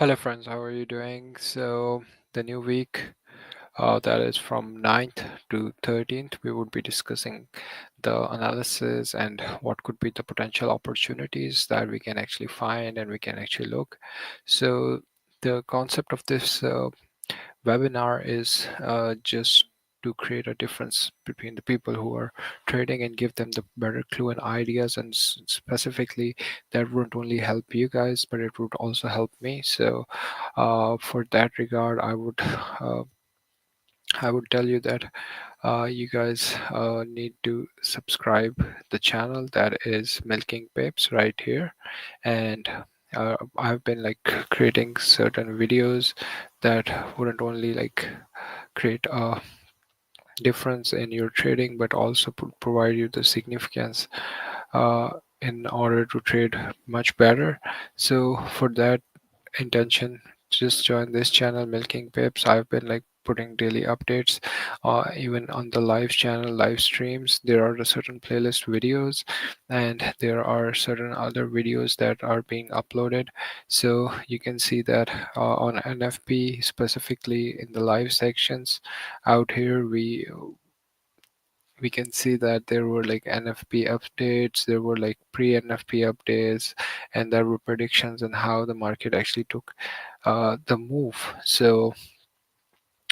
Hello friends, how are you doing? So the new week, that is from 9th to 13th, we would be discussing the analysis and what could be the potential opportunities that we can actually find and we can actually look. So the concept of this webinar is just to create a difference between the people who are trading and give them the better clue and ideas, and specifically that wouldn't only help you guys but it would also help me. So for that regard, I would tell you that you guys need to subscribe the channel that is Milking Pips right here. And I've been like creating certain videos that wouldn't only like create a difference in your trading but also provide you the significance uh, in order to trade much better. So for that intention, just join this channel Milking Pips. I've been like putting daily updates, even on the live channel, live streams. There are the certain playlist videos and there are certain other videos that are being uploaded. So you can see that on NFP, specifically in the live sections out here, we can see that there were like NFP updates, there were like pre-NFP updates, and there were predictions on how the market actually took the move. So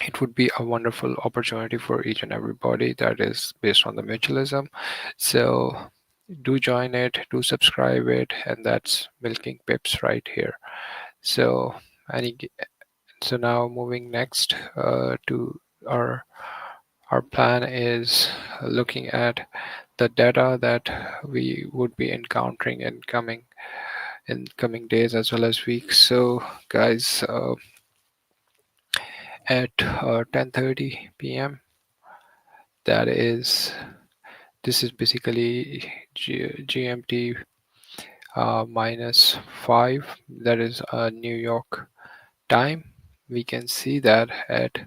it would be a wonderful opportunity for each and everybody that is based on the mutualism. So do join it, do subscribe it, and that's Milking Pips right here. So any so now moving next to our our plan is looking at the data that we would be encountering in coming days as well as weeks. So guys, at 10:30 p.m., that is this is basically GMT -5, that is New York time. We can see that at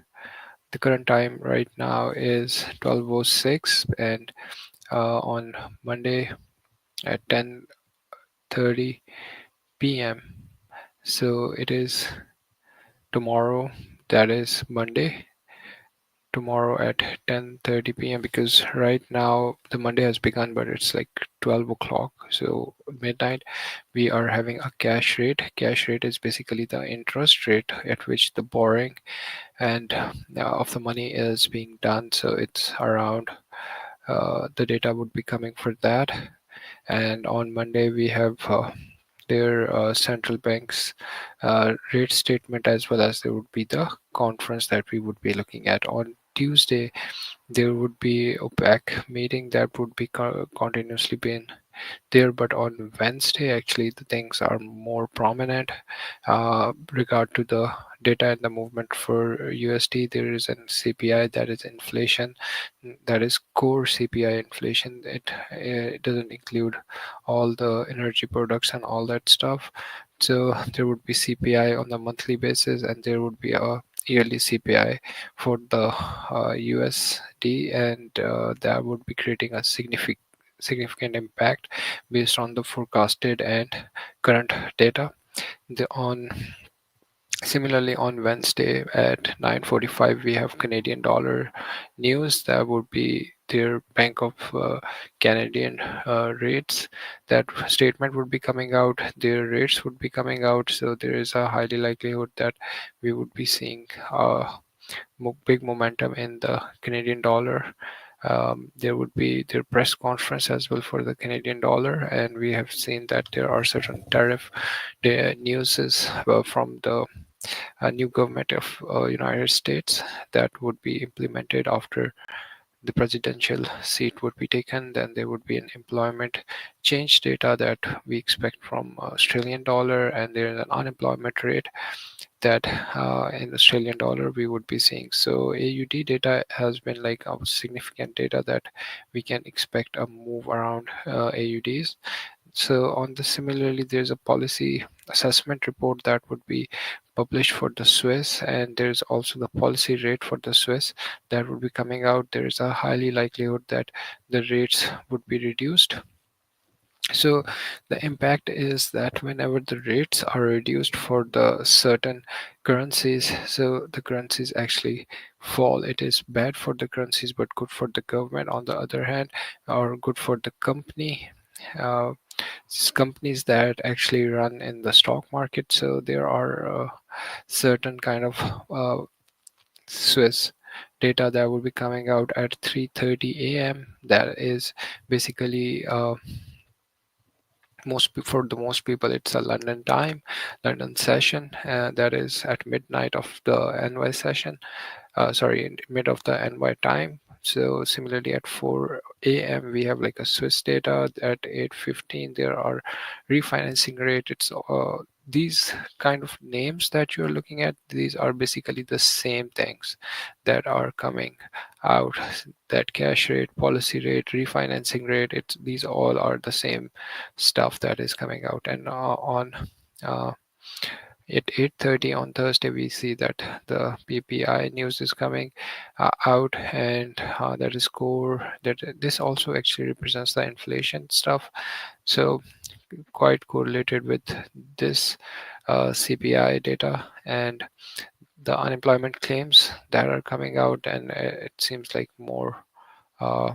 the current time right now is 12:06, and on Monday at 10:30 p.m. So it is tomorrow, that is Monday, tomorrow at 10:30 p.m. because right now the Monday has begun, but it's like 12 o'clock, so midnight. We are having a cash rate. Cash rate is basically the interest rate at which the borrowing and of the money is being done. So it's around the data would be coming for that. And on Monday we have their central bank's rate statement, as well as there would be the conference that we would be looking at. On Tuesday there would be OPEC meeting that would be continuously been there, but on Wednesday actually the things are more prominent regard to the data and the movement for USD. There is an CPI, that is inflation, that is core CPI inflation. It doesn't include all the energy products and all that stuff. So there would be CPI on the monthly basis, and there would be a yearly CPI for the USD, and that would be creating a significant impact based on the forecasted and current data. On Similarly, on Wednesday at 9:45, we have Canadian dollar news. That would be their Bank of Canadian rates. That statement would be coming out. Their rates would be coming out. So there is a highly likelihood that we would be seeing big momentum in the Canadian dollar. There would be their press conference as well for the Canadian dollar, and we have seen that there are certain tariff news from the new government of United States that would be implemented after the presidential seat would be taken. Then there would be an employment change data that we expect from Australian dollar, and there is an unemployment rate that in Australian dollar we would be seeing. So AUD data has been like a significant data that we can expect a move around AUDs. So on the similarly, there's a policy assessment report that would be published for the Swiss, and there's also the policy rate for the Swiss that would be coming out. There is a highly likelihood that the rates would be reduced So the impact is that whenever the rates are reduced for the certain currencies, so the currencies actually fall. It is bad for the currencies, but good for the government on the other hand, or good for the company. Uh, Companies that actually run in the stock market. So there are certain kind of Swiss data that will be coming out at 3:30 a.m. That is basically for the most people it's a London time, London session, that is at midnight of the NY session, sorry, in mid of the NY time. So similarly at 4 a.m. we have like a Swiss data. At 8:15 there are refinancing rate. It's these kind of names that you're looking at, these are basically the same things that are coming out. That cash rate, policy rate, refinancing rate, it's these all are the same stuff that is coming out. And on uh, at 8:30 on Thursday, we see that the PPI news is coming out, and that is core. That this also actually represents the inflation stuff. So quite correlated with this CPI data and the unemployment claims that are coming out, and it seems like more. Uh,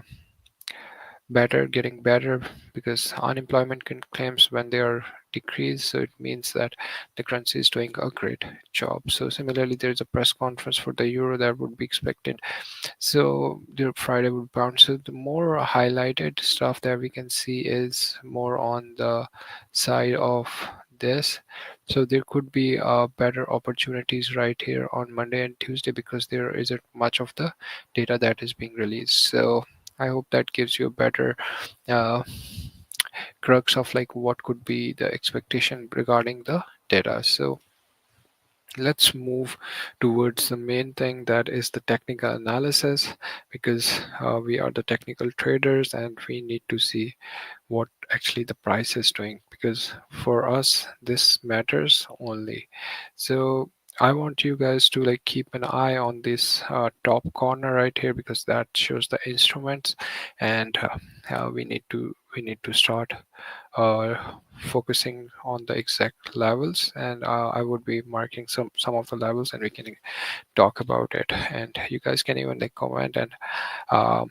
Better, getting better, because unemployment claims when they are decreased, so it means that the currency is doing a great job. So similarly, there's a press conference for the euro that would be expected. So the Friday would bounce. So the more highlighted stuff that we can see is more on the side of this. So there could be better opportunities right here on Monday and Tuesday because there isn't much of the data that is being released. So I hope that gives you a better uh, crux of like what could be the expectation regarding the data. So let's move towards the main thing, that is the technical analysis, because we are the technical traders and we need to see what actually the price is doing, because for us this matters only. So I want you guys to like keep an eye on this top corner right here, because that shows the instruments, and we need to start uh, focusing on the exact levels, and I would be marking some of the levels and we can talk about it, and you guys can even like comment, and um,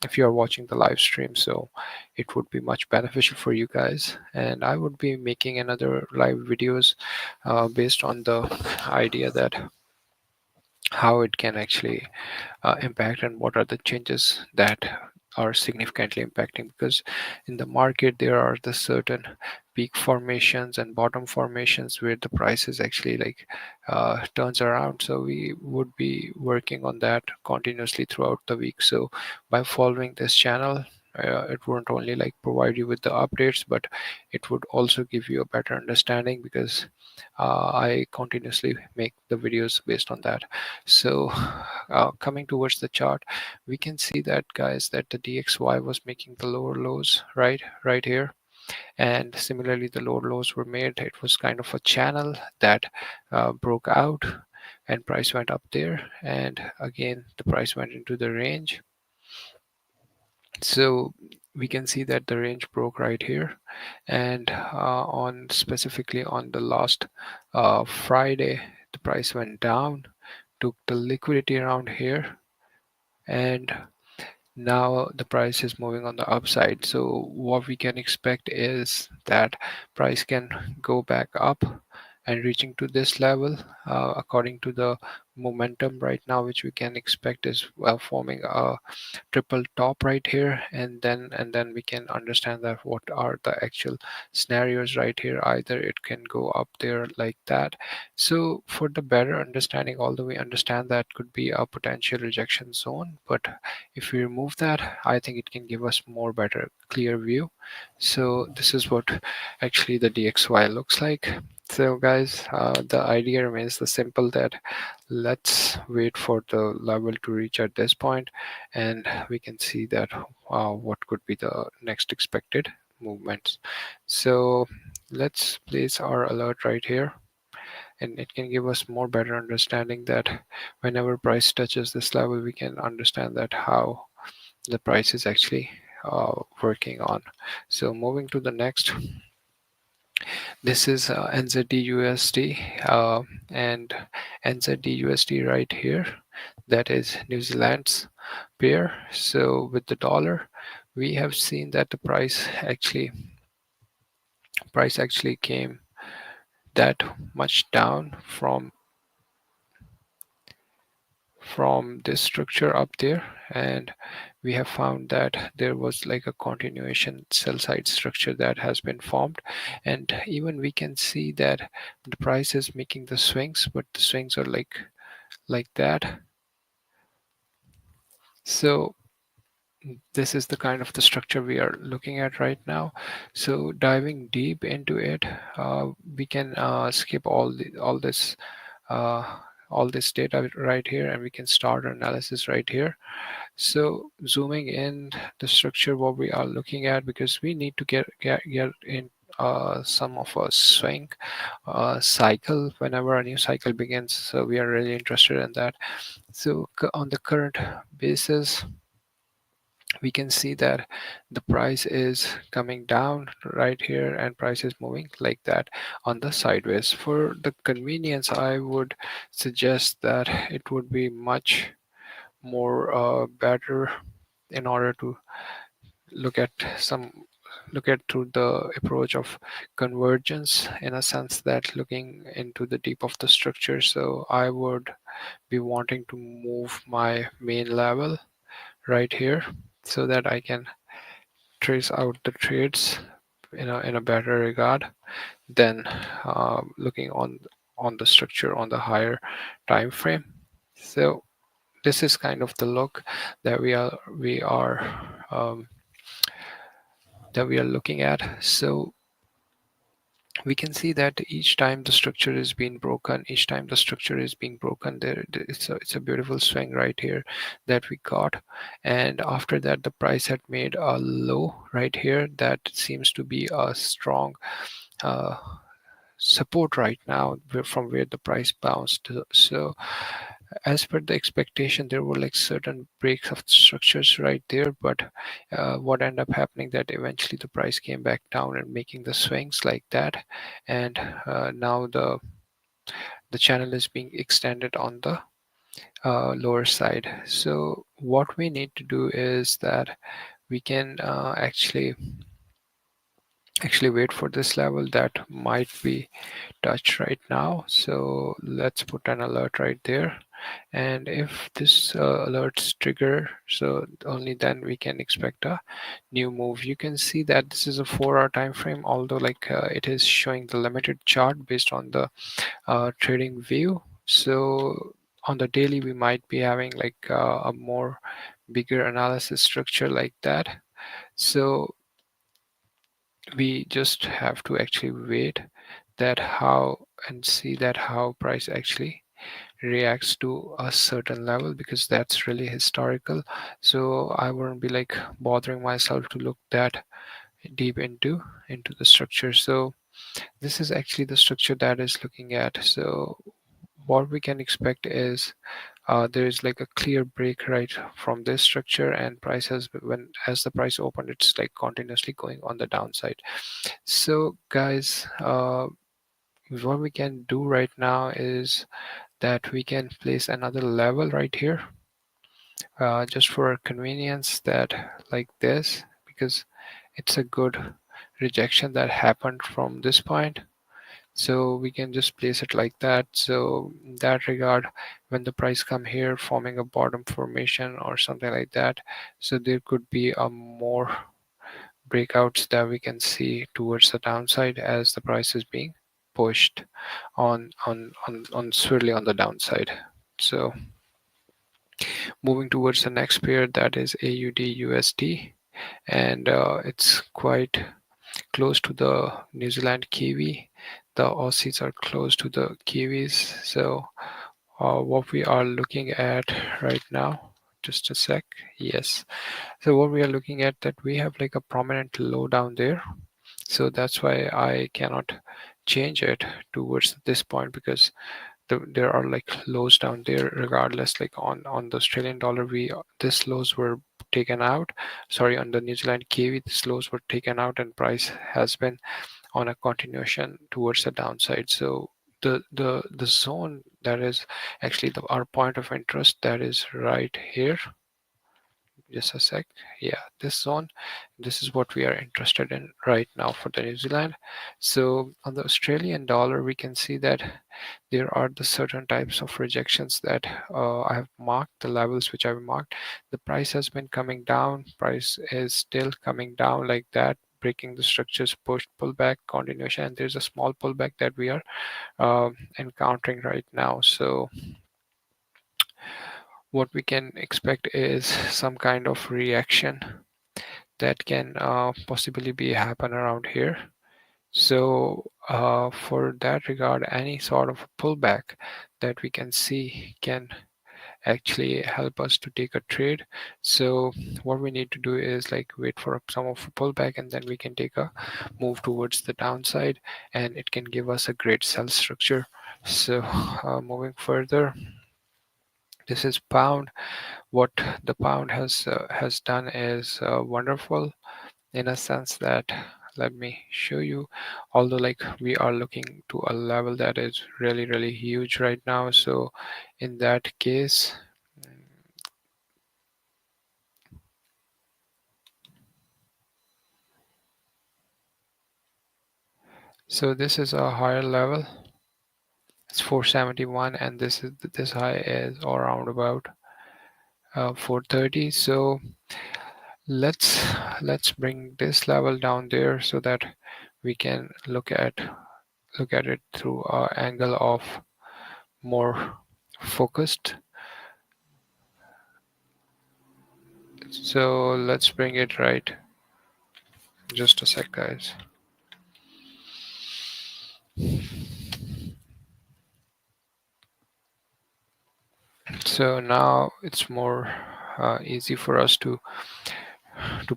if you are watching the live stream, so it would be much beneficial for you guys, and I would be making another live videos based on the idea that how it can actually impact and what are the changes that are significantly impacting, because in the market there are the certain peak formations and bottom formations where the price is actually like turns around. So we would be working on that continuously throughout the week. So by following this channel, it won't only like provide you with the updates, but it would also give you a better understanding, because I continuously make the videos based on that. So coming towards the chart, we can see that guys that the DXY was making the lower lows right here, and similarly the lower lows were made. It was kind of a channel that broke out and price went up there, and again the price went into the range. So we can see that the range broke right here, and on specifically on the last Friday the price went down, took the liquidity around here, and now the price is moving on the upside. So what we can expect is that price can go back up and reaching to this level, according to the momentum right now, which we can expect is forming a triple top right here, and then we can understand that what are the actual scenarios right here. Either it can go up there like that. So for the better understanding, although we understand that could be a potential rejection zone, but if we remove that, I think it can give us more better clear view. So this is what actually the DXY looks like. So guys, the idea remains the simple, that let's wait for the level to reach at this point, and we can see that what could be the next expected movements. So let's place our alert right here, and it can give us more better understanding that whenever price touches this level, we can understand that how the price is actually working on. So moving to the next, this is NZD-USD, and NZD-USD right here, that is New Zealand's pair. So with the dollar, we have seen that the price actually came that much down from this structure up there, and we have found that there was like a continuation sell side structure that has been formed, and even we can see that the price is making the swings, but the swings are like that. So this is the kind of the structure we are looking at right now. So diving deep into it, we can skip uh, all this data right here, and we can start our analysis right here. So zooming in the structure, what we are looking at, because we need to get in some of a swing cycle whenever a new cycle begins. So we are really interested in that. So on the current basis, we can see that the price is coming down right here, and price is moving like that on the sideways. For the convenience, I would suggest that it would be much more better in order to look at some look at through the approach of convergence, in a sense that looking into the deep of the structure. So I would be wanting to move my main level right here so that I can trace out the trades in a better regard than looking on the structure on the higher time frame. So this is kind of the look that um, we are looking at. So we can see that each time the structure is being broken, it's a beautiful swing right here that we got. And after that, the price had made a low right here that seems to be a strong uh, support right now, from where the price bounced. So as per the expectation, there were like certain breaks of structures right there, but what ended up happening, that eventually the price came back down and making the swings like that. And now the channel is being extended on the lower side. So what we need to do is that we can actually wait for this level that might be touched right now. So let's put an alert right there, and if this alerts trigger, so only then we can expect a new move. You can see that this is a 4-hour time frame, although it is showing the limited chart based on the trading view. So on the daily, we might be having a more bigger analysis structure like that. So we just have to actually wait that how and see that how price actually reacts to a certain level, because that's really historical. So I wouldn't be bothering myself to look that deep into the structure. So this is actually the structure that is looking at. So what we can expect is there is like a clear break right from this structure, and price has, when as the price opened, it's like continuously going on the downside. So guys, what we can do right now is that we can place another level right here, just for convenience, that like this, because it's a good rejection that happened from this point. So we can just place it like that. So in that regard, when the price come here forming a bottom formation or something like that, so there could be a more breakouts that we can see towards the downside as the price is being pushed on swirly on the downside. So moving towards the next pair, that is AUD USD, and it's quite close to the New Zealand Kiwi. The Aussies are close to the Kiwis. So what we are looking at right now, just a sec. Yes. So what we are looking at, that we have like a prominent low down there. So that's why I cannot change it towards this point, because there are like lows down there regardless. Like on the Australian dollar, we this lows were taken out. Sorry, on the New Zealand KV, these lows were taken out, and price has been on a continuation towards the downside. So the zone that is actually our point of interest, that is right here. Just a sec. Yeah, this zone, this is what we are interested in right now for the New Zealand. So on the Australian dollar, we can see that there are the certain types of rejections that I have marked, the levels which I've marked. The price has been coming down, price is still coming down like that, breaking the structures, push pullback continuation, and there's a small pullback that we are encountering right now. So what we can expect is some kind of reaction that can possibly be happen around here. So for that regard, any sort of pullback that we can see can actually help us to take a trade. So what we need to do is like wait for some of a pullback, and then we can take a move towards the downside, and it can give us a great sell structure. So moving further, this is pound. What the pound has done is wonderful in a sense that, let me show you, although like we are looking to a level that is really huge right now. So in that case, so this is a higher level, it's 471, and this high is around about 430. So let's bring this level down there so that we can look at it through an angle of more focused. So let's bring it right. Just a sec, guys. So now it's more easy for us to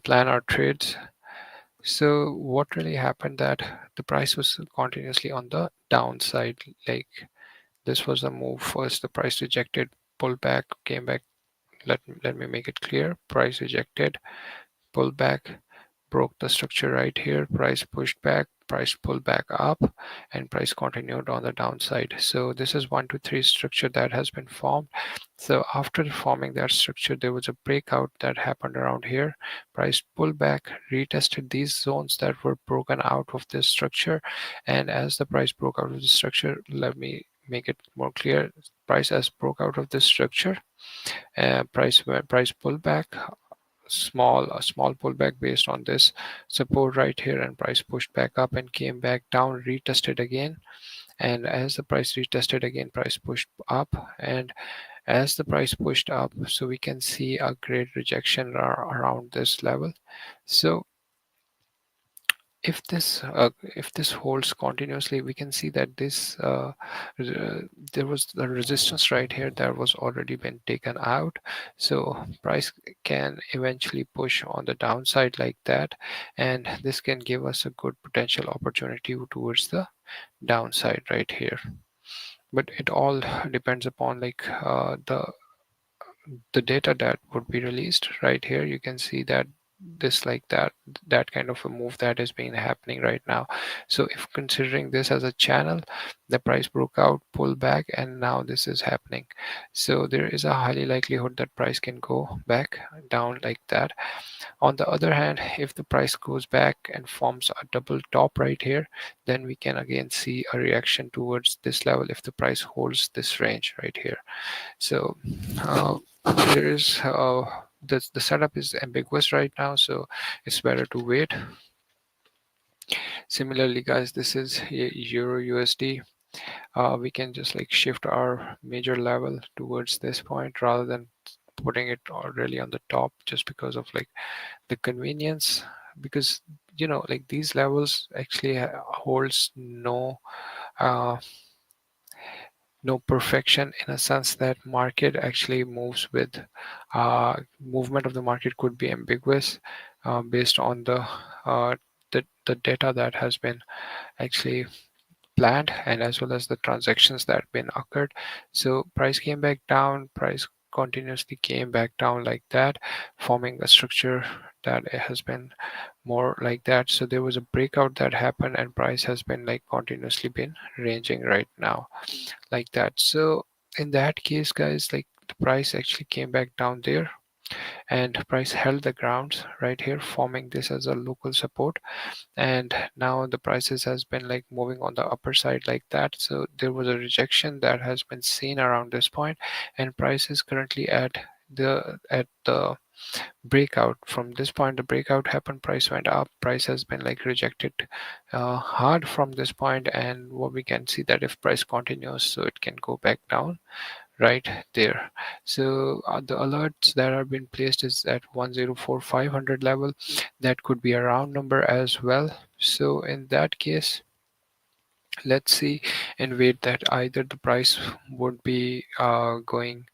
plan our trades. So what really happened that the price was continuously on the downside. Like this was a move first. The price rejected, pulled back, came back. Let me make it clear. Price rejected, pulled back, broke the structure right here, price pushed back, price pulled back up, and price continued on the downside. So this is 1 2 3 structure that has been formed. So after forming that structure, there was a breakout that happened around here. Price pulled back, retested these zones that were broken out of this structure, and as the price broke out of the structure, let me make it more clear. Price as broke out of this structure, price pulled back, a small pullback based on this support right here, and price pushed back up and came back down, retested again, and as the price retested again, price pushed up, and as the price pushed up, so we can see a great rejection around this level. So if this holds continuously, we can see that this there was the resistance right here that was already been taken out. So price can eventually push on the downside like that, and this can give us a good potential opportunity towards the downside right here. But it all depends upon like the data that would be released. Right here you can see that this like that kind of a move that is being happening right now. So if considering this as a channel, the price broke out, pulled back, and now this is happening. So there is a highly likelihood that price can go back down like that. On the other hand, if the price goes back and forms a double top right here, then we can again see a reaction towards this level if the price holds this range right here. So uh, there is the setup is ambiguous right now, so it's better to wait. Similarly, guys, this is Euro USD. We can just like shift our major level towards this point rather than putting it really on the top, just because of like the convenience, because like these levels actually holds uh, no perfection, in a sense that market actually moves with uh, movement of the market could be ambiguous based on uh, the data that has been actually planned, and as well as the transactions that been occurred. So price came back down, price continuously came back down like that, forming a structure that it has been more like that. So there was a breakout that happened, and price has been like continuously been ranging right now like that. So in that case, guys, like the price actually came back down there, and price held the grounds right here, forming this as a local support. And now the prices has been like moving on the upper side like that. So there was a rejection that has been seen around this point, and price is currently at the breakout. From this point the breakout happened, price went up, price has been like rejected hard from this point. And what we can see that if price continues, so it can go back down right there. So the alerts that are being placed is at 104500 level. That could be a round number as well. So in that case, let's see and wait that either the price would be going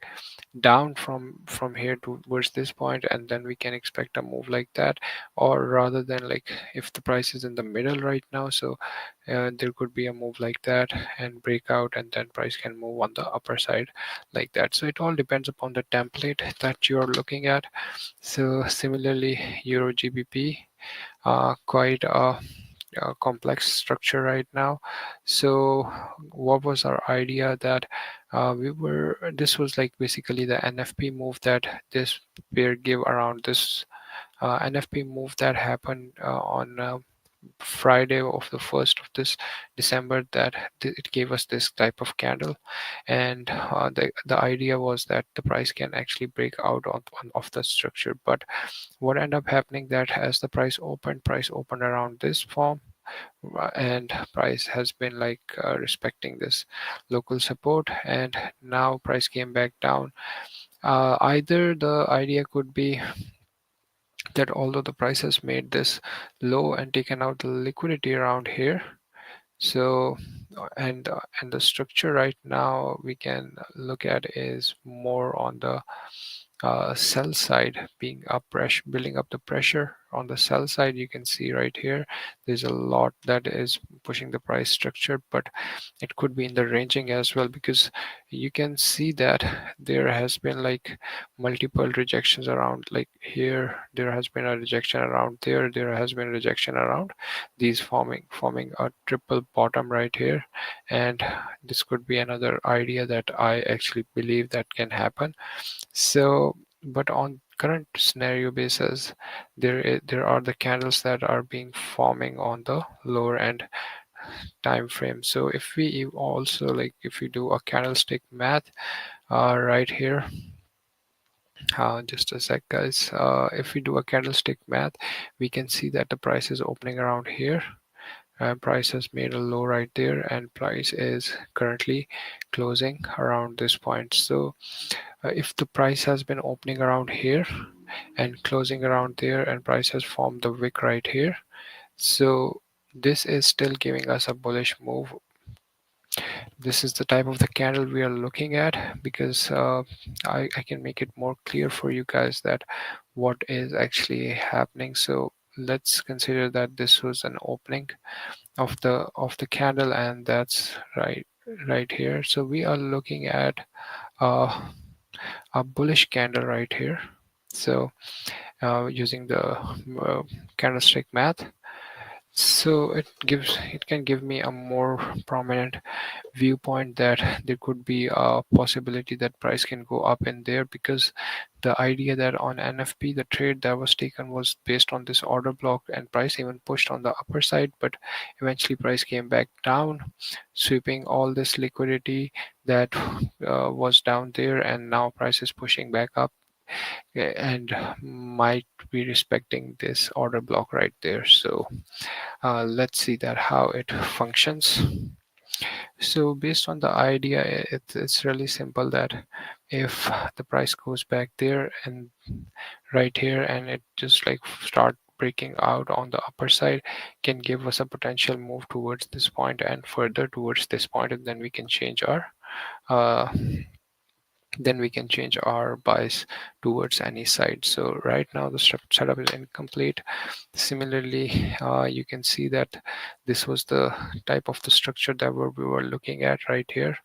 down from here towards this point, and then we can expect a move like that. Or rather than like if the price is in the middle right now, so there could be a move like that and break out, and then price can move on the upper side like that. So it all depends upon the template that you're looking at. So similarly, euro gbp, quite a complex structure right now. So what was our idea that we were this was like basically the NFP move that this pair gave around this NFP move that happened on Friday of the 1st of this December, that it gave us this type of candle. And the idea was that the price can actually break out of the structure. But what ended up happening that as the price opened around this form, and price has been like respecting this local support, and now price came back down. Either the idea could be that although the price has made this low and taken out the liquidity around here, so and the structure right now we can look at is more on the sell side, being up pressure, building up the pressure on the sell side. You can see right here there's a lot that is pushing the price structure, but it could be in the ranging as well, because you can see that there has been like multiple rejections around. Like here there has been a rejection around there has been rejection around these, forming a triple bottom right here. And this could be another idea that I actually believe that can happen. So but on current scenario basis, there are the candles that are being forming on the lower end time frame. So if we also like if we do a candlestick math right here, just a sec guys, if we do a candlestick math, we can see that the price is opening around here, and price has made a low right there, and price is currently closing around this point. So if the price has been opening around here and closing around there, and price has formed the wick right here, so this is still giving us a bullish move. This is the type of the candle we are looking at, because I can make it more clear for you guys that what is actually happening. So let's consider that this was an opening of the candle, and that's right here. So we are looking at uh, a bullish candle right here. So using the candlestick math, so it can give me a more prominent viewpoint that there could be a possibility that price can go up in there, because the idea that on NFP the trade that was taken was based on this order block, and price even pushed on the upper side, but eventually price came back down, sweeping all this liquidity that was down there, and now price is pushing back up, and might be respecting this order block right there. So let's see that how it functions. So based on the idea, it's really simple that if the price goes back there and right here, and it just like start breaking out on the upper side, can give us a potential move towards this point and further towards this point, and then we can change our uh, then we can change our bias towards any side. So right now the setup is incomplete. Similarly, you can see that this was the type of the structure that we were looking at right here,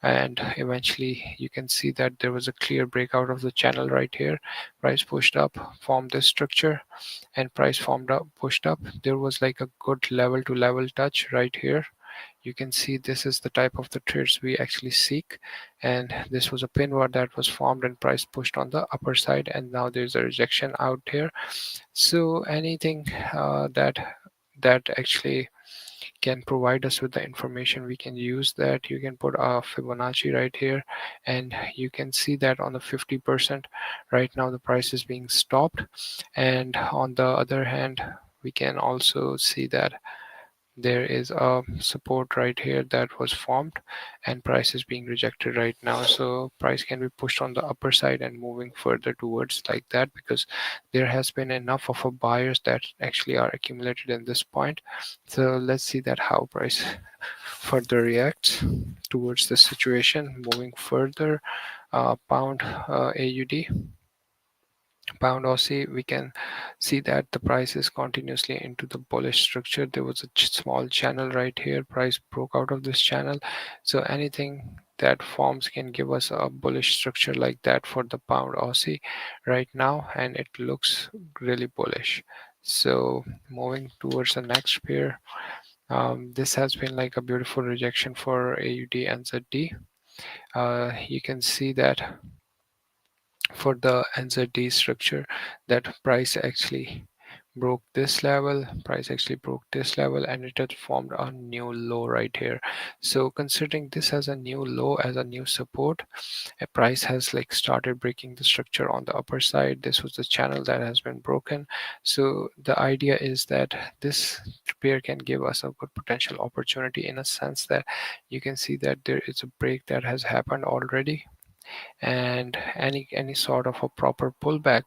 and eventually you can see that there was a clear breakout of the channel right here. Price pushed up, formed this structure, and price formed up, pushed up. There was like a good level to level touch right here. You can see this is the type of the trades we actually seek, and this was a pin bar that was formed and price pushed on the upper side, and now there's a rejection out here. So anything that actually can provide us with the information, we can use that. You can put a Fibonacci right here, and you can see that on the 50% right now the price is being stopped, and on the other hand we can also see that there is a support right here that was formed, and price is being rejected right now. So price can be pushed on the upper side and moving further towards like that, because there has been enough of a buyers that actually are accumulated in this point. So let's see that how price further reacts towards the situation. Moving further, pound AUD, pound Aussie, we can see that the price is continuously into the bullish structure. There was a small channel right here. Price broke out of this channel. So anything that forms can give us a bullish structure like that for the pound Aussie right now, and it looks really bullish. So moving towards the next pair, this has been like a beautiful rejection for AUD and ZD. You can see that for the NZD structure, that price actually broke this level, and it has formed a new low right here. So considering this as a new low, as a new support, a price has like started breaking the structure on the upper side. This was the channel that has been broken. So the idea is that this pair can give us a good potential opportunity, in a sense that you can see that there is a break that has happened already, and any sort of a proper pullback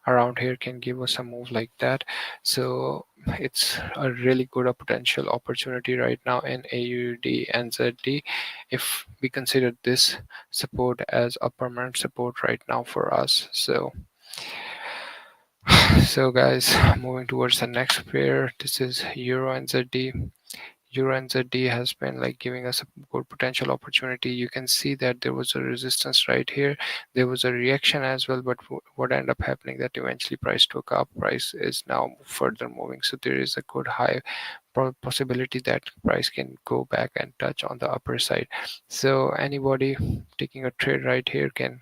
around here can give us a move like that. So it's a really good potential opportunity right now in AUD and ZD, if we consider this support as a permanent support right now for us. So guys, moving towards the next pair, this is Euro and ZD. Euro and ZD has been like giving us a good potential opportunity. You can see that there was a resistance right here. There was a reaction as well, but what ended up happening that eventually price took up. Price is now further moving. So there is a good high possibility that price can go back and touch on the upper side. So anybody taking a trade right here can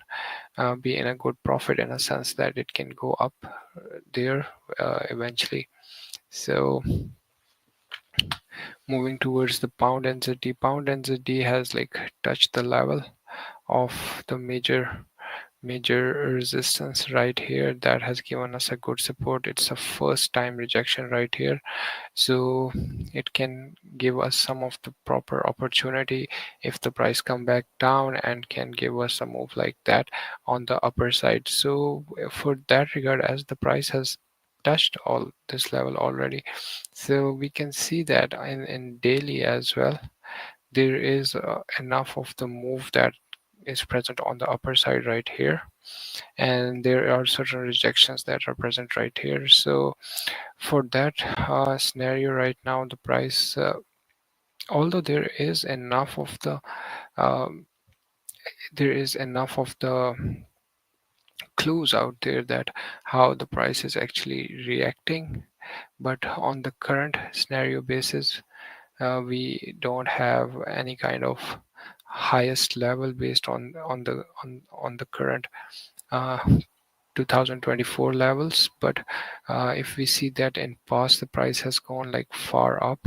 be in a good profit, in a sense that it can go up there eventually. So moving towards the pound NZD. Pound NZD has like touched the level of the major resistance right here that has given us a good support. It's a first time rejection right here, so it can give us some of the proper opportunity if the price come back down, and can give us a move like that on the upper side. So for that regard, as the price has touched all this level already, so we can see that in daily as well, there is enough of the move that is present on the upper side right here, and there are certain rejections that are present right here. So for that scenario right now, the price, although um, there is enough of the clues out there that how the price is actually reacting, but on the current scenario basis, we don't have any kind of highest level based on the current uh, 2024 levels. But if we see that in past the price has gone like far up,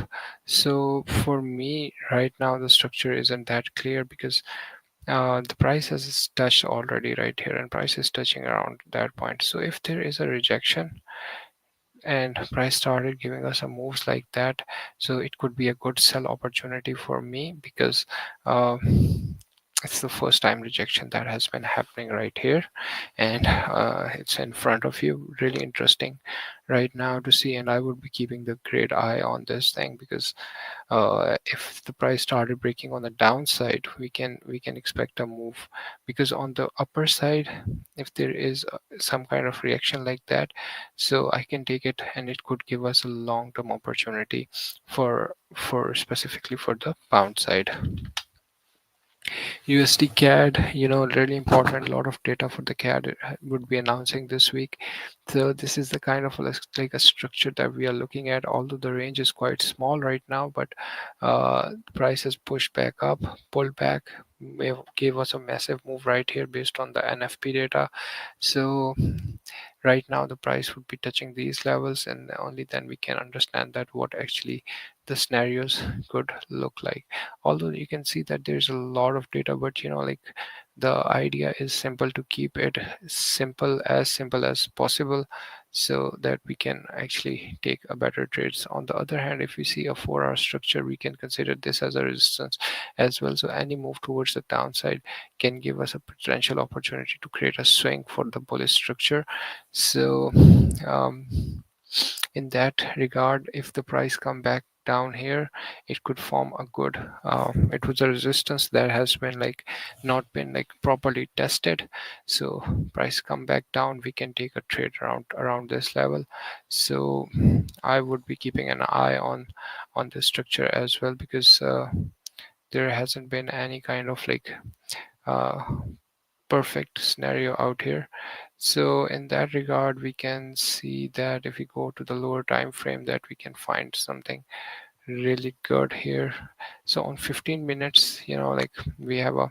so for me right now the structure isn't that clear, because the price has touched already right here, and price is touching around that point. So if there is a rejection and price started giving us a moves like that, so it could be a good sell opportunity for me, because uh, it's the first time rejection that has been happening right here, and it's in front of you. Really interesting right now to see, and I would be keeping the great eye on this thing, because if the price started breaking on the downside, we can expect a move, because on the upper side, if there is some kind of reaction like that, so I can take it, and it could give us a long-term opportunity for specifically for the pound side. USD CAD, really important. A lot of data for the CAD would be announcing this week. So this is the kind of like a structure that we are looking at. Although the range is quite small right now, but the price has pushed back up, pulled back, gave us a massive move right here based on the NFP data. So right now the price would be touching these levels, and only then we can understand that what actually the scenarios could look like. Although you can see that there's a lot of data, but like the idea is simple, to keep it simple as possible, so that we can actually take a better trades. On the other hand, if we see a 4-hour structure, we can consider this as a resistance as well. So any move towards the downside can give us a potential opportunity to create a swing for the bullish structure. So um, in that regard, if the price come back down here, it could form a good, it was a resistance that has been like not been like properly tested. So price come back down, we can take a trade around this level. So I would be keeping an eye on this structure as well, because there hasn't been any kind of like uh, perfect scenario out here. So in that regard, we can see that if we go to the lower time frame, that we can find something really good here. So on 15 minutes, like we have a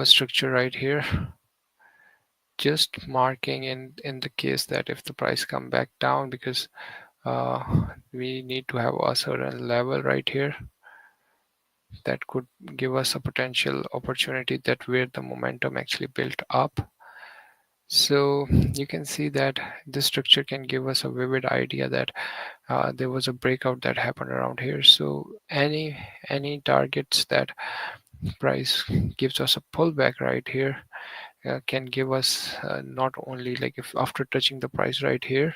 structure right here, just marking in the case that if the price come back down, because uh, we need to have a certain level right here that could give us a potential opportunity, that where the momentum actually built up. So you can see that this structure can give us a vivid idea that there was a breakout that happened around here. So any targets that price gives us a pullback right here can give us not only like if after touching the price right here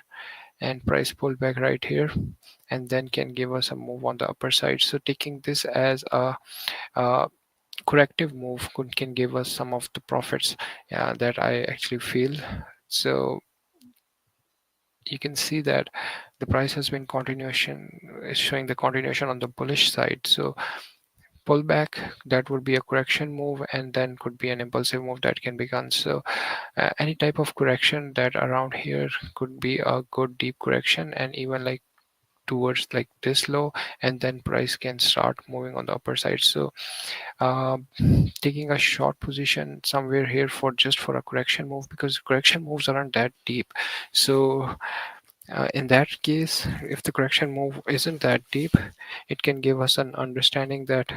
and price pullback right here, and then can give us a move on the upper side. So taking this as a corrective move can give us some of the profits that I actually feel. So you can see that the price has been continuation, is showing the continuation on the bullish side. So pullback, that would be a correction move, and then could be an impulsive move that can be done. So any type of correction that around here could be a good deep correction, and even like towards like this low, and then price can start moving on the upper side. So uh, taking a short position somewhere here for just for a correction move, because correction moves aren't that deep. So in that case, if the correction move isn't that deep, it can give us an understanding that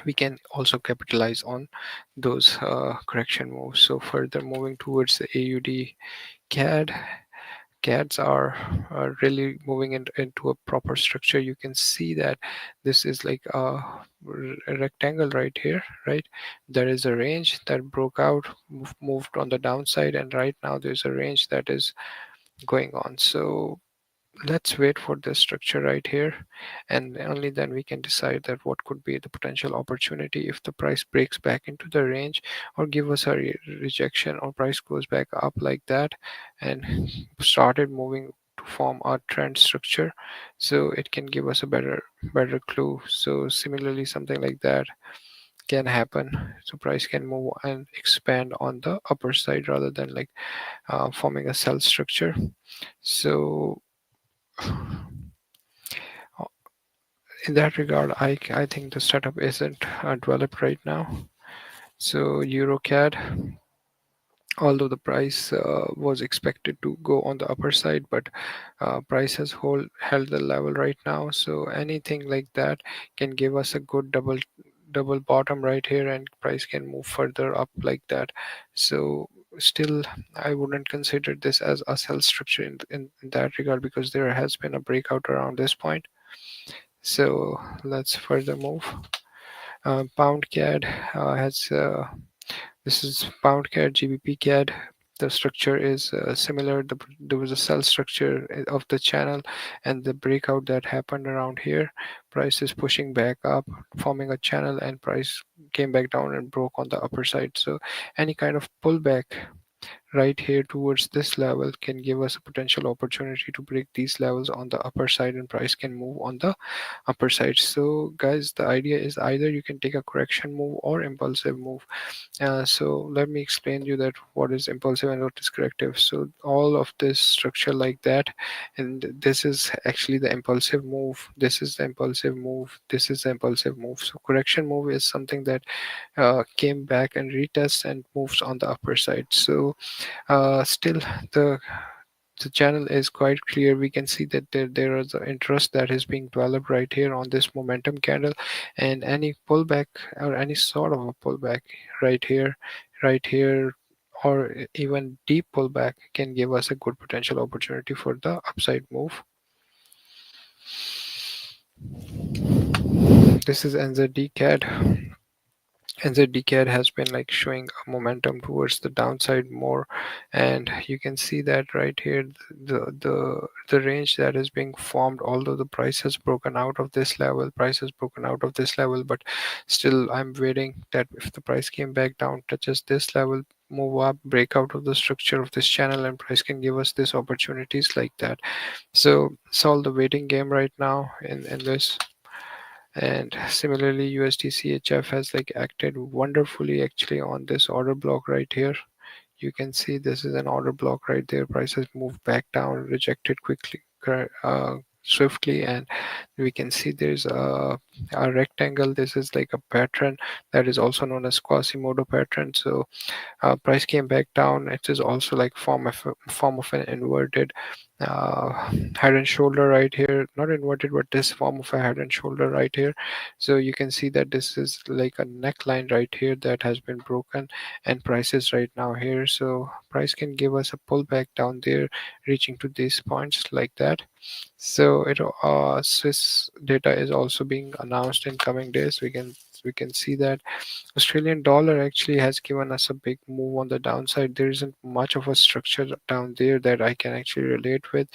we can also capitalize on those correction moves. So further moving towards the AUD CAD, CADs are really moving into a proper structure. You can see that this is like a rectangle right here, right? There is a range that broke out, moved on the downside, and right now there's a range that is going on. So let's wait for this structure right here, and only then we can decide that what could be the potential opportunity if the price breaks back into the range, or give us a rejection, or price goes back up like that and started moving to form a trend structure. So it can give us a better clue. So similarly, something like that can happen. So price can move and expand on the upper side rather than like forming a cell structure. So in that regard, I think the setup isn't developed right now. So EuroCAD, although the price was expected to go on the upper side, but price has held the level right now. So anything like that can give us a good double bottom right here, and price can move further up like that. So still, I wouldn't consider this as a sell structure in that regard, because there has been a breakout around this point. So let's further move. Pound CAD has this is pound CAD, GBP CAD. The structure is similar. There was a cell structure of the channel, and the breakout that happened around here. Price is pushing back up, forming a channel, and price came back down and broke on the upper side. So any kind of pullback right here towards this level can give us a potential opportunity to break these levels on the upper side, and price can move on the upper side. So guys, the idea is either you can take a correction move or impulsive move. So let me explain you that what is impulsive and what is corrective. So all of this structure like that, and this is actually the impulsive move, this is the impulsive move, this is the impulsive move. So correction move is something that came back and retests and moves on the upper side. So still the the channel is quite clear. We can see that there is an interest that is being developed right here on this momentum candle, and any pullback or any sort of a pullback right here, or even deep pullback can give us a good potential opportunity for the upside move. This is NZD-CAD. NZD-CAD has been like showing a momentum towards the downside more, and you can see that right here, the range that is being formed, although the price has broken out of this level, but still I'm waiting that if the price came back down, touches this level, move up, break out of the structure of this channel, and price can give us these opportunities like that. So it's all the waiting game right now in this. And similarly, USD CHF has like acted wonderfully actually on this order block right here. You can see this is an order block right there. Price has moved back down, rejected quickly, swiftly, and we can see there's a rectangle. This is like a pattern that is also known as Quasimodo pattern. So price came back down. It is also like form of an inverted uh, head and shoulder right here, not inverted, but this form of a head and shoulder right here. So you can see that this is like a neckline right here that has been broken, and price is right now here. So price can give us a pullback down there, reaching to these points like that. So it Swiss data is also being announced in coming days. We can see that Australian dollar actually has given us a big move on the downside. There isn't much of a structure down there that I can actually relate with.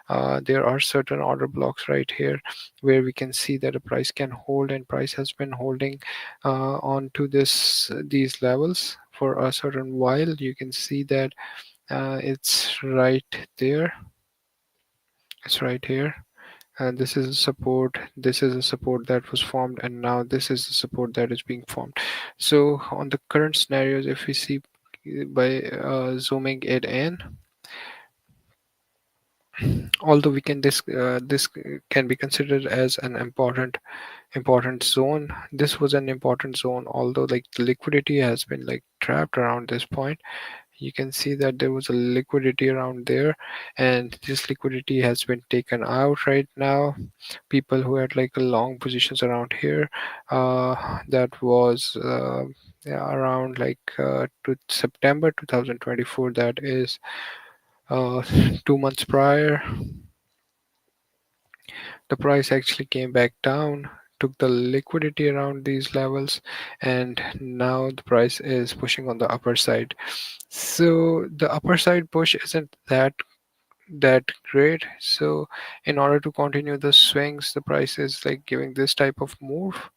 There are certain order blocks right here where we can see that a price can hold, and price has been holding on to these levels for a certain while. You can see that it's right there. It's right here, and this is a support, this is a support that was formed, and now this is the support that is being formed. So on the current scenarios, if we see by zooming it in, although we can this can be considered as an important zone. This was an important zone, although like the liquidity has been like trapped around this point. You can see that there was a liquidity around there, and this liquidity has been taken out right now. People who had like long positions around here, uh, that was yeah, around like to September 2024, that is uh, 2 months prior. The price actually came back down, took the liquidity around these levels, and now the price is pushing on the upper side. So the upper side push isn't that great. So in order to continue the swings, the price is like giving this type of move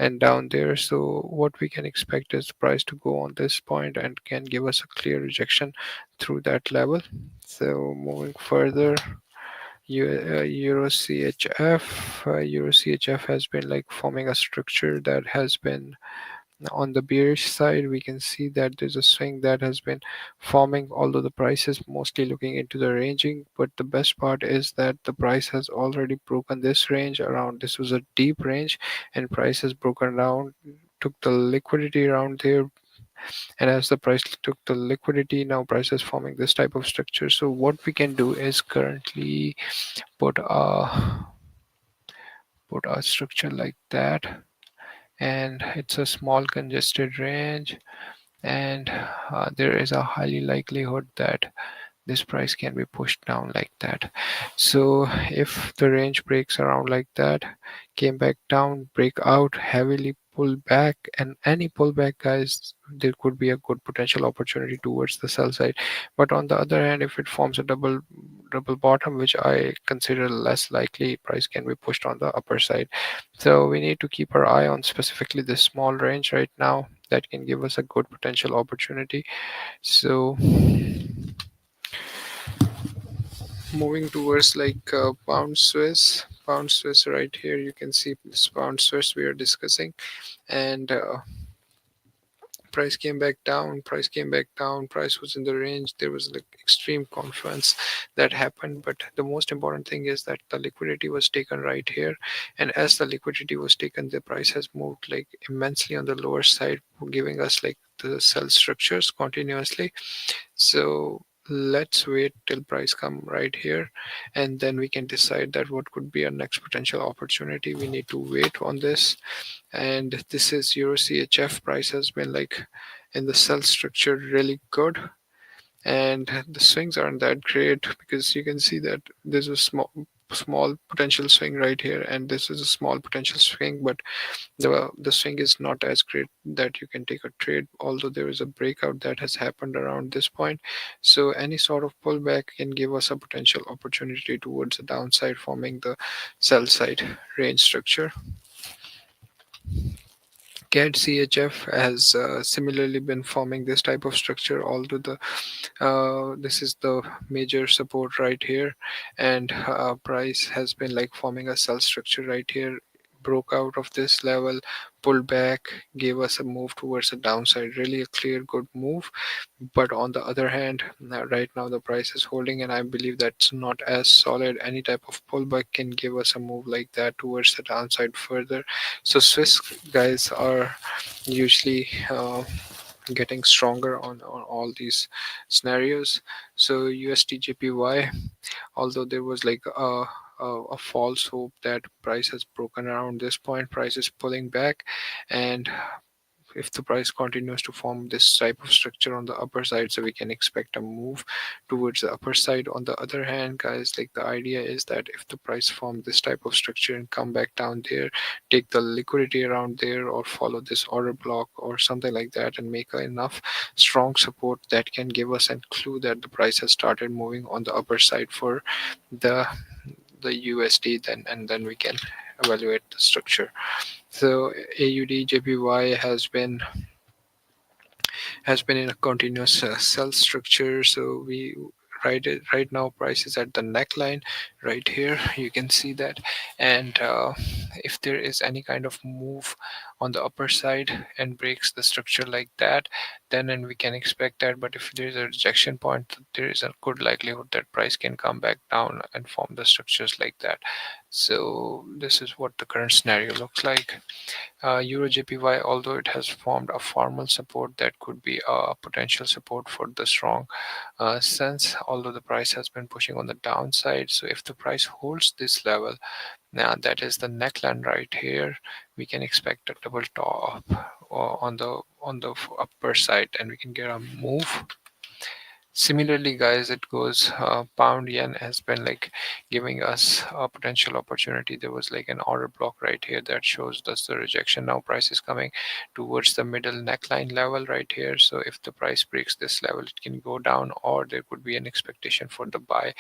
and down there. So what we can expect is the price to go on this point and can give us a clear rejection through that level. So moving further, Euro CHF. Euro CHF has been like forming a structure that has been on the bearish side. We can see that there's a swing that has been forming, although the price is mostly looking into the ranging. But the best part is that the price has already broken this range around. This was a deep range, and price has broken down, took the liquidity around there, and as the price took the liquidity, now price is forming this type of structure. So what we can do is currently put a structure like that, and it's a small congested range, and there is a highly likelihood that this price can be pushed down like that. So if the range breaks around like that, came back down, break out, heavily pullback, and any pullback, guys, there could be a good potential opportunity towards the sell side. But on the other hand, if it forms a double bottom, which I consider less likely, price can be pushed on the upper side. So we need to keep our eye on specifically this small range right now that can give us a good potential opportunity. So moving towards like pound Swiss right here, you can see this pound Swiss we are discussing, and price was in the range. There was like extreme confluence that happened, but the most important thing is that the liquidity was taken right here, and as the liquidity was taken, the price has moved like immensely on the lower side, giving us like the sell structures continuously. So let's wait till price come right here, and then we can decide that what could be our next potential opportunity. We need to wait on this. And this is Euro CHF. Price has been like in the sell structure really good, and the swings aren't that great because you can see that there's a small potential swing right here, and this is a small potential swing, but the swing is not as great that you can take a trade, although there is a breakout that has happened around this point. So any sort of pullback can give us a potential opportunity towards the downside, forming the sell side range structure. CAD CHF has similarly been forming this type of structure, although this is the major support right here, and price has been like forming a sell structure right here, broke out of this level, pulled back, gave us a move towards the downside, really a clear good move. But on the other hand, right now the price is holding, and I believe that's not as solid. Any type of pullback can give us a move like that towards the downside further. So Swiss guys are usually getting stronger on all these scenarios. So USD JPY, although there was like a false hope that price has broken around this point, price is pulling back, and if the price continues to form this type of structure on the upper side, so we can expect a move towards the upper side. On the other hand, guys, like the idea is that if the price form this type of structure and come back down there, take the liquidity around there, or follow this order block or something like that, and make enough strong support that can give us a clue that the price has started moving on the upper side for the the USD, then we can evaluate the structure. So AUD JPY has been in a continuous sell structure. So we right now price is at the neckline right here. You can see that, and if there is any kind of move on the upper side and breaks the structure like that, then and we can expect that. But if there is a rejection point, there is a good likelihood that price can come back down and form the structures like that. So this is what the current scenario looks like. Euro JPY, although it has formed a formal support, that could be a potential support for the strong sense, although the price has been pushing on the downside. So if the price holds this level, now that is the neckline right here, we can expect a double top on the upper side, and we can get a move. Similarly, guys, it goes pound yen has been like giving us a potential opportunity. There was like an order block right here that shows us the rejection. Now price is coming towards the middle neckline level right here. So if the price breaks this level, it can go down, or there could be an expectation for the buy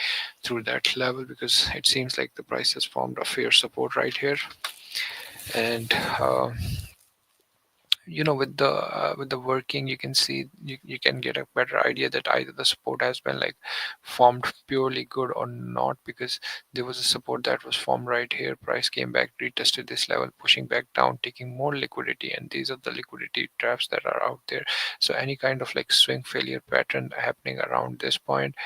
through that level, because it seems like the price has formed a fair support right here. And with the working, you can see, you can get a better idea that either the support has been like formed purely good or not, because there was a support that was formed right here, price came back, retested this level, pushing back down, taking more liquidity, and these are the liquidity traps that are out there. So any kind of like swing failure pattern happening around this point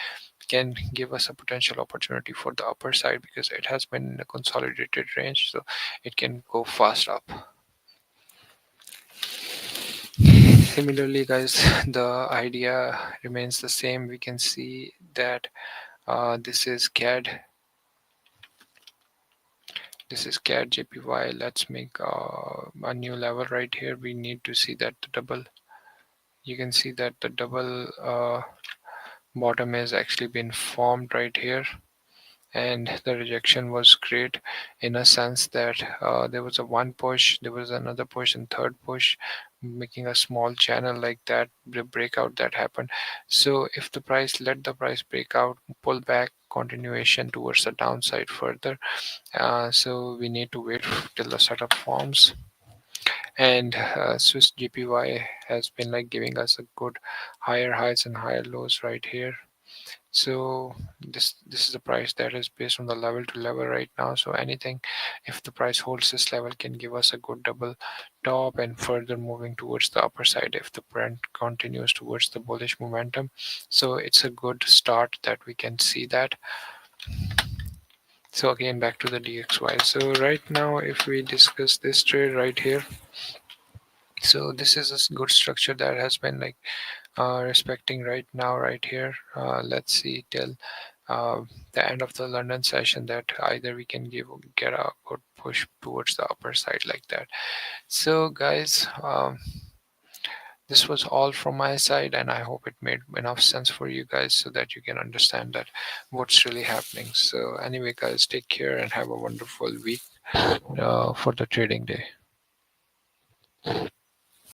can give us a potential opportunity for the upper side, because it has been in a consolidated range, so it can go fast up. Similarly, guys, the idea remains the same. We can see that this is CAD. This is CAD JPY. Let's make a new level right here. We need to see that the double. You can see that the double bottom has actually been formed right here, and the rejection was great in a sense that there was a one push, there was another push, and third push, making a small channel like that, the breakout that happened. So if the price let the price break out, pull back, continuation towards the downside further, so we need to wait till the setup forms. And Swiss GPY has been like giving us a good higher highs and higher lows right here. So this is the price that is based on the level to level right now. So anything, if the price holds this level, can give us a good double top and further moving towards the upper side if the trend continues towards the bullish momentum. So it's a good start that we can see that. So again, back to the DXY. So right now, if we discuss this trade right here, so this is a good structure that has been like respecting right now right here. Let's see till the end of the London session that either we can get a good push towards the upper side like that. So guys, this was all from my side, and I hope it made enough sense for you guys so that you can understand that what's really happening. So anyway, guys, take care and have a wonderful week for the trading day.